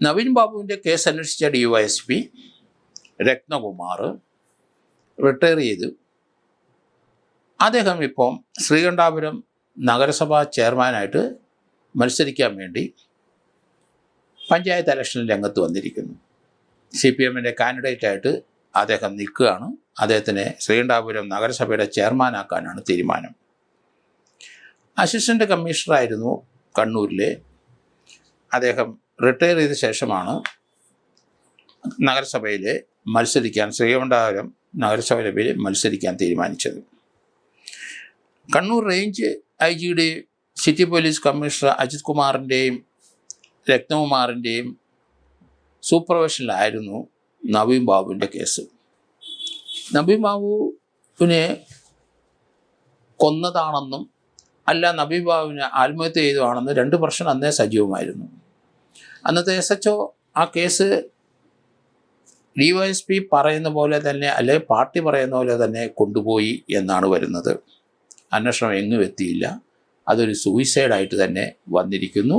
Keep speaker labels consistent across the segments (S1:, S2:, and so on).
S1: നവീൻ ബാബുവിൻ്റെ കേസ് അന്വേഷിച്ച DYSP Ratnakumar retire ചെയ്തു. അദ്ദേഹം ഇപ്പം ശ്രീകണ്ഠാപുരം നഗരസഭാ ചെയർമാനായിട്ട് മത്സരിക്കാൻ വേണ്ടി പഞ്ചായത്ത് ഇലക്ഷനിൽ രംഗത്ത് വന്നിരിക്കുന്നു. CPMൻ്റെ കാൻഡിഡേറ്റായിട്ട് അദ്ദേഹം നിൽക്കുകയാണ്. അദ്ദേഹത്തിനെ ശ്രീകണ്ഠാപുരം നഗരസഭയുടെ ചെയർമാനാക്കാനാണ് തീരുമാനം. അസിസ്റ്റൻ്റ് കമ്മീഷണറായിരുന്നു കണ്ണൂരിലെ. അദ്ദേഹം റിട്ടയർ ചെയ്ത ശേഷമാണ് നഗരസഭയിൽ ശ്രീകണ്ഠാപുരം നഗരസഭയിൽ മത്സരിക്കാൻ തീരുമാനിച്ചത്. കണ്ണൂർ റേഞ്ച് IG-യുടെയും സിറ്റി പോലീസ് കമ്മീഷണർ അജിത് കുമാറിൻ്റെയും രത്നകുമാറിൻ്റെയും സൂപ്പർവിഷനിലായിരുന്നു നവീൻ ബാബുവിൻ്റെ കേസ്. നവീൻ ബാബുവിനെ കൊന്നതാണെന്നും അല്ല നവീൻ ബാബുവിനെ ആത്മഹത്യ ചെയ്തതാണെന്നും 2 പ്രശ്നം അന്നേ സജീവമായിരുന്നു. അന്നത്തെ SHO ആ കേസ് DYSP പറയുന്ന പോലെ തന്നെ അല്ലെങ്കിൽ പാർട്ടി പറയുന്ന പോലെ തന്നെ കൊണ്ടുപോയി എന്നാണ് വരുന്നത്. അന്വേഷണം എങ്ങും എത്തിയില്ല. അതൊരു സൂയിസൈഡായിട്ട് തന്നെ വന്നിരിക്കുന്നു.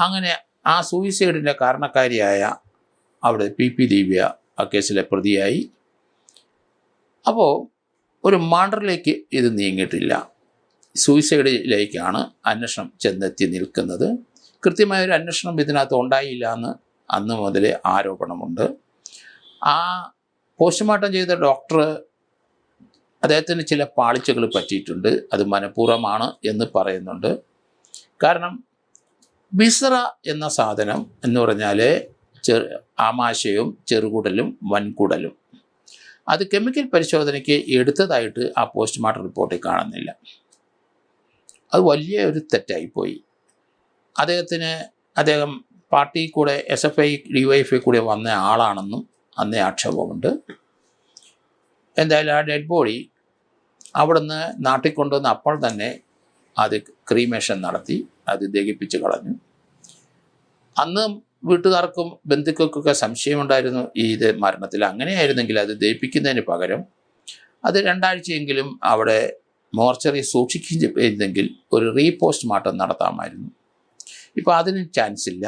S1: അങ്ങനെ ആ സൂയിസൈഡിൻ്റെ കാരണക്കാരിയായ അവിടെ PP ദിവ്യ ആ കേസിലെ പ്രതിയായി. അപ്പോൾ ഒരു മർഡറിലേക്ക് ഇത് നീങ്ങിയിട്ടില്ല, സൂയിസൈഡിലേക്കാണ് അന്വേഷണം ചെന്നെത്തി നിൽക്കുന്നത്. കൃത്യമായൊരു അന്വേഷണം ഇതിനകത്ത് ഉണ്ടായില്ല എന്ന് അന്ന് മുതലേ ആരോപണമുണ്ട്. ആ പോസ്റ്റ്മോർട്ടം ചെയ്ത ഡോക്ടർ അദ്ദേഹത്തിന് ചില പാളിച്ചകൾ പറ്റിയിട്ടുണ്ട്. അത് മനഃപൂർവ്വമാണ് എന്ന് പറയുന്നുണ്ട്. കാരണം വിസറ എന്ന സാധനം എന്ന് പറഞ്ഞാൽ ആമാശയവും ചെറുകുടലും വൻകുടലും അത് കെമിക്കൽ പരിശോധനയ്ക്ക് എടുത്തതായിട്ട് ആ പോസ്റ്റ്മോർട്ടം റിപ്പോർട്ടിൽ കാണുന്നില്ല. അത് വലിയ ഒരു തെറ്റായിപ്പോയി. അദ്ദേഹം പാർട്ടി കൂടെ SFI DYFI കൂടെ വന്ന ആളാണെന്നും അന്നേ ആക്ഷേപമുണ്ട്. എന്തായാലും ആ ഡെഡ് ബോഡി അവിടുന്ന് നാട്ടിൽ കൊണ്ടുവന്ന് അപ്പോൾ തന്നെ അത് ക്രീമേഷൻ നടത്തി അത് ദഹിപ്പിച്ച് കളഞ്ഞു. അന്ന് വീട്ടുകാർക്കും ബന്ധുക്കൾക്കൊക്കെ സംശയമുണ്ടായിരുന്നു ഇത് മരണത്തിൽ. അങ്ങനെയായിരുന്നെങ്കിൽ അത് ദഹിപ്പിക്കുന്നതിന് പകരം അത് 2 ആഴ്ചയെങ്കിലും അവിടെ മോർച്ചറി സൂക്ഷിക്കുന്നെങ്കിൽ ഒരു റീപോസ്റ്റ്മോർട്ടം നടത്താമായിരുന്നു. ഇപ്പോൾ അതിന് ചാൻസ് ഇല്ല.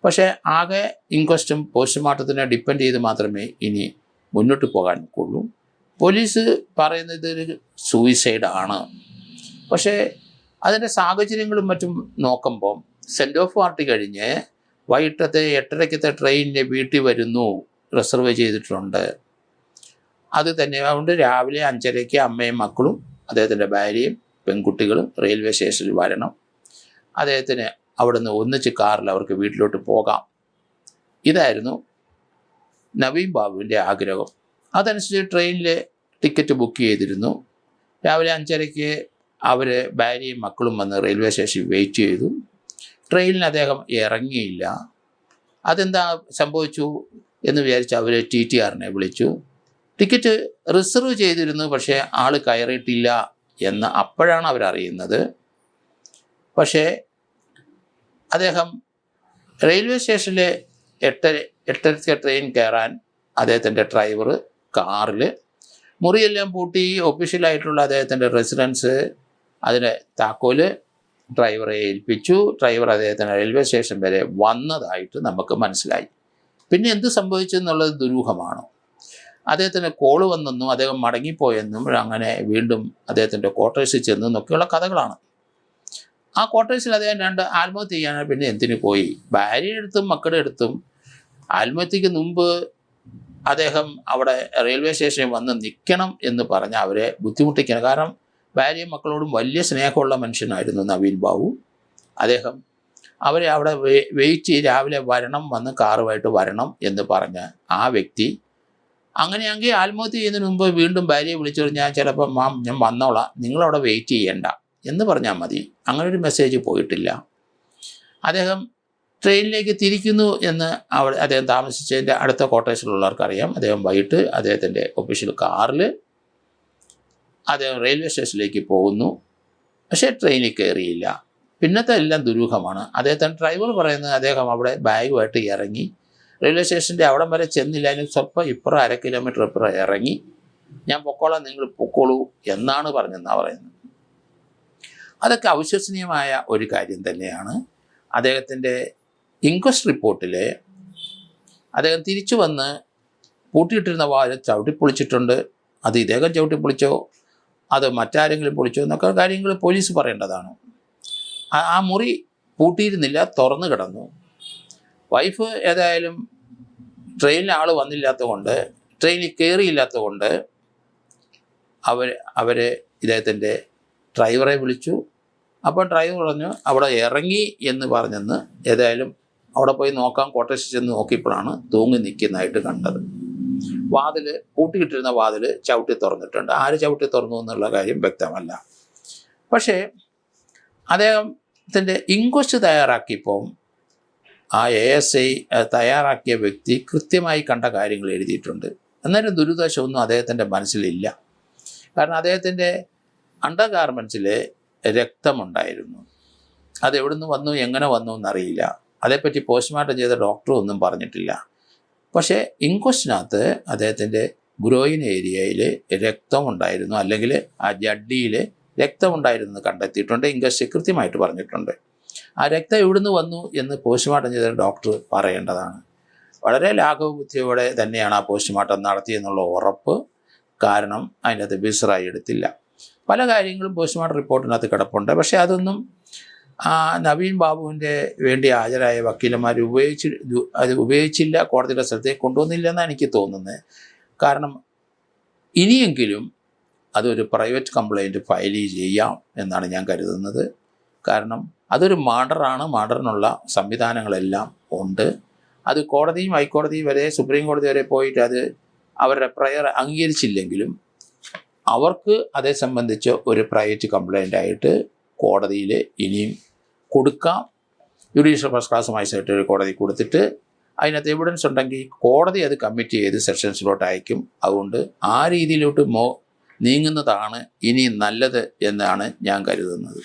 S1: പക്ഷേ ആകെ ഇൻക്വസ്റ്റും പോസ്റ്റ്മോർട്ടത്തിനെ ഡിപ്പെൻഡ് ചെയ്ത് മാത്രമേ ഇനി മുന്നോട്ട് പോകാൻ ഒക്കുള്ളൂ. പോലീസ് പറയുന്നത് ഒരു സൂയിസൈഡാണ്. പക്ഷേ അതിൻ്റെ സാഹചര്യങ്ങളും മറ്റും നോക്കുമ്പം സെൻഡ് ഓഫ് പാർട്ടി കഴിഞ്ഞ് വൈകിട്ടത്തെ 8:30 ട്രെയിനിന് വീട്ടിൽ വരുന്നു, റിസർവ് ചെയ്തിട്ടുണ്ട്. അത് തന്നെ അതുകൊണ്ട് രാവിലെ 5:30 അമ്മയും മക്കളും അദ്ദേഹത്തിൻ്റെ ഭാര്യയും പെൺകുട്ടികളും റെയിൽവേ സ്റ്റേഷനിൽ വരണം. അദ്ദേഹത്തിന് അവിടുന്ന് ഒന്നിച്ച് കാറിൽ അവർക്ക് വീട്ടിലോട്ട് പോകാം. ഇതായിരുന്നു നവീൻ ബാബുവിൻ്റെ ആഗ്രഹം. അതനുസരിച്ച് ട്രെയിനിലെ ടിക്കറ്റ് ബുക്ക് ചെയ്തിരുന്നു. രാവിലെ 5:30 അവർ ഭാര്യയും മക്കളും വന്ന് റെയിൽവേ സ്റ്റേഷനിൽ വെയിറ്റ് ചെയ്തു. ട്രെയിനിൽ അദ്ദേഹം ഇറങ്ങിയില്ല. അതെന്താ സംഭവിച്ചു എന്ന് വിചാരിച്ച് അവർ TTRനെ വിളിച്ചു. ടിക്കറ്റ് റിസർവ് ചെയ്തിരുന്നു, പക്ഷേ ആൾ കയറിയിട്ടില്ല എന്ന് അപ്പോഴാണ് അവരറിയുന്നത്. പക്ഷേ അദ്ദേഹം റെയിൽവേ സ്റ്റേഷനിലെ 8:30 ട്രെയിൻ കയറാൻ അദ്ദേഹത്തിൻ്റെ ഡ്രൈവർ കാറിൽ മുറിയെല്ലാം പൂട്ടി ഒഫീഷ്യലായിട്ടുള്ള അദ്ദേഹത്തിൻ്റെ റെസിഡൻസ് അതിൻ്റെ താക്കോല് ഡ്രൈവറെ ഏൽപ്പിച്ചു. ഡ്രൈവർ അദ്ദേഹത്തിന് റെയിൽവേ സ്റ്റേഷൻ വരെ വന്നതായിട്ട് നമുക്ക് മനസ്സിലായി. പിന്നെ എന്ത് സംഭവിച്ചെന്നുള്ളത് ദുരൂഹമാണ്. അദ്ദേഹത്തിന് കോള് വന്നെന്നും അദ്ദേഹം മടങ്ങിപ്പോയെന്നും അങ്ങനെ വീണ്ടും അദ്ദേഹത്തിൻ്റെ ക്വാർട്ടേഴ്സിൽ ചെന്നെന്നൊക്കെയുള്ള കഥകളാണ്. ആ ക്വാർട്ടേഴ്സിൽ അദ്ദേഹം 2 ആത്മഹത്യ ചെയ്യാൻ പിന്നെ എന്തിനു പോയി? ഭാര്യയുടെ അടുത്തും മക്കളുടെ അടുത്തും ആത്മഹത്യക്ക് മുമ്പ് അദ്ദേഹം അവിടെ റെയിൽവേ സ്റ്റേഷനിൽ വന്ന് നിൽക്കണം എന്ന് പറഞ്ഞ് അവരെ ബുദ്ധിമുട്ടിക്കണം. കാരണം ഭാര്യയും മക്കളോടും വലിയ സ്നേഹമുള്ള മനുഷ്യനായിരുന്നു നവീൻ ബാബു. അദ്ദേഹം അവരെ അവിടെ വെയിറ്റ് ചെയ്ത് രാവിലെ വന്ന് കാറുമായിട്ട് വരണം എന്ന് പറഞ്ഞ ആ വ്യക്തി അങ്ങനെയാണെങ്കിൽ ആത്മഹത്യ ചെയ്യുന്നതിന് മുമ്പ് വീണ്ടും ഭാര്യയെ വിളിച്ചു പറഞ്ഞാൽ ചിലപ്പോൾ ഞാൻ വന്നോളാം, നിങ്ങളവിടെ വെയിറ്റ് ചെയ്യേണ്ട എന്ന് പറഞ്ഞാൽ മതി. അങ്ങനെ ഒരു മെസ്സേജ് പോയിട്ടില്ല. അദ്ദേഹം ട്രെയിനിലേക്ക് തിരിക്കുന്നു എന്ന് അദ്ദേഹം താമസിച്ചതിൻ്റെ അടുത്ത ക്വാർട്ടേഴ്സിലുള്ളവർക്കറിയാം. അദ്ദേഹം വൈകിട്ട് അദ്ദേഹത്തിൻ്റെ ഒഫീഷ്യൽ കാറിൽ അദ്ദേഹം റെയിൽവേ സ്റ്റേഷനിലേക്ക് പോകുന്നു. പക്ഷേ ട്രെയിനിൽ കയറിയില്ല. പിന്നത്തെ എല്ലാം ദുരൂഹമാണ്. അദ്ദേഹത്തിൻ്റെ ഡ്രൈവർ പറയുന്നത് അദ്ദേഹം അവിടെ ബാഗുമായിട്ട് ഇറങ്ങി റെയിൽവേ സ്റ്റേഷൻ്റെ അവിടം വരെ ചെന്നില്ല, അതിന് സ്വല്പം ഇപ്പുറം 1/2 കിലോമീറ്റർ ഇപ്പുറം ഇറങ്ങി ഞാൻ പൊക്കോളാം, നിങ്ങൾ പൊക്കോളൂ എന്നാണ് പറഞ്ഞെന്നാണ് പറയുന്നത്. അതൊക്കെ അവിശ്വസനീയമായ ഒരു കാര്യം തന്നെയാണ്. അദ്ദേഹത്തിൻ്റെ ഇൻക്വസ്റ്റ് റിപ്പോർട്ടിൽ അദ്ദേഹം തിരിച്ചു വന്ന് പൂട്ടിയിട്ടിരുന്ന വാതിൽ ചവിട്ടിപ്പൊളിച്ചിട്ടുണ്ട്. അത് ഇദ്ദേഹം ചവിട്ടിപ്പൊളിച്ചോ അത് മറ്റാരെങ്കിലും പൊളിച്ചോ എന്നൊക്കെ കാര്യങ്ങൾ പോലീസ് പറയേണ്ടതാണ്. ആ മുറി പൂട്ടിയിരുന്നില്ല, തുറന്നു കിടന്നു. വൈഫ് ഏതായാലും ട്രെയിനിൽ ആൾ വന്നില്ലാത്തത് കൊണ്ട്, ട്രെയിനിൽ കയറിയില്ലാത്തത് കൊണ്ട് അവർ ഇദ്ദേഹത്തിൻ്റെ ഡ്രൈവറെ വിളിച്ചു. അപ്പോൾ ഡ്രൈവർ പറഞ്ഞു അവിടെ ഇറങ്ങി എന്ന് പറഞ്ഞെന്ന്. ഏതായാലും അവിടെ പോയി നോക്കാൻ കോട്ടേഴ്സിൽ ചെന്ന് നോക്കിയപ്പോഴാണ് തൂങ്ങി നിൽക്കുന്നതായിട്ട് കണ്ടത്. വാതിൽ പൂട്ടിയിട്ടിരുന്ന വാതിൽ ചവിട്ടി തുറന്നിട്ടുണ്ട്. ആര് ചവിട്ടി തുറന്നു എന്നുള്ള കാര്യം വ്യക്തമല്ല. പക്ഷേ അദ്ദേഹത്തിൻ്റെ ഇൻക്വസ്റ്റ് തയ്യാറാക്കിയപ്പോൾ ആ ASI തയ്യാറാക്കിയ വ്യക്തി കൃത്യമായി കണ്ട കാര്യങ്ങൾ എഴുതിയിട്ടുണ്ട്. എന്നാലും ദുരിതാശമൊന്നും അദ്ദേഹത്തിൻ്റെ മനസ്സിലില്ല. കാരണം അദ്ദേഹത്തിൻ്റെ അണ്ടർ ഗാർമെൻറ്റ്സിൽ രക്തമുണ്ടായിരുന്നു. അതെവിടുന്ന് വന്നു എങ്ങനെ വന്നു എന്നറിയില്ല. അതേപ്പറ്റി പോസ്റ്റ്മോർട്ടം ചെയ്ത ഡോക്ടറും ഒന്നും പറഞ്ഞിട്ടില്ല. പക്ഷേ ഇൻക്വസ്റ്റിനകത്ത് അദ്ദേഹത്തിൻ്റെ ഗ്രോയിൻ ഏരിയയിൽ രക്തമുണ്ടായിരുന്നു, അല്ലെങ്കിൽ ആ ജഡ്ഡിയിൽ രക്തമുണ്ടായിരുന്നു കണ്ടെത്തിയിട്ടുണ്ട്. ഇൻക്വസ്റ്റ് കൃത്യമായിട്ട് പറഞ്ഞിട്ടുണ്ട്. ആ രക്തം എവിടുന്ന് വന്നു എന്ന് പോസ്റ്റ്മോർട്ടം ചെയ്ത ഡോക്ടർ പറയേണ്ടതാണ്. വളരെ ലാഘവബുദ്ധിയോടെ തന്നെയാണ് ആ പോസ്റ്റ്മോർട്ടം നടത്തിയെന്നുള്ള ഉറപ്പ്. കാരണം അതിനകത്ത് വിസറായി എടുത്തില്ല. പല കാര്യങ്ങളും പോസ്റ്റ്മോർട്ടം റിപ്പോർട്ടിനകത്ത് കിടപ്പുണ്ട്. പക്ഷേ അതൊന്നും നവീൻ ബാബുവിൻ്റെ വേണ്ടി ഹാജരായ വക്കീലന്മാർ ഉപയോഗിച്ചില്ല, കോടതിയുടെ സ്ഥലത്തേക്ക് കൊണ്ടുവന്നില്ല എന്നാണ് എനിക്ക് തോന്നുന്നത്. കാരണം ഇനിയെങ്കിലും അതൊരു പ്രൈവറ്റ് കംപ്ലയിൻറ്റ് ഫയൽ ചെയ്യാം എന്നാണ് ഞാൻ കരുതുന്നത്. കാരണം അതൊരു മർഡറാണ്. മർഡറിനുള്ള സംവിധാനങ്ങളെല്ലാം ഉണ്ട്. അത് കോടതിയും ഹൈക്കോടതിയും വരെ, സുപ്രീം കോടതി വരെ പോയിട്ട് അത് അവരുടെ പ്രയർ അംഗീകരിച്ചില്ലെങ്കിലും അവർക്ക് അതേ സംബന്ധിച്ച് ഒരു പ്രൈവറ്റ് കംപ്ലയിൻ്റ് ആയിട്ട് കോടതിയിൽ ഇനിയും കൊടുക്കാം. ജുഡീഷ്യൽ ഫസ്റ്റ് ക്ലാസ് മജിസ്ട്രേറ്റ് കോടതി കൊടുത്തിട്ട് അതിനകത്ത് എവിഡൻസ് ഉണ്ടെങ്കിൽ കോടതി അത് കമ്മിറ്റ് ചെയ്ത് സെഷൻസിലോട്ട് അയക്കും. അതുകൊണ്ട് ആ രീതിയിലോട്ട് നീങ്ങുന്നതാണ് ഇനി നല്ലത് എന്നാണ് ഞാൻ കരുതുന്നത്.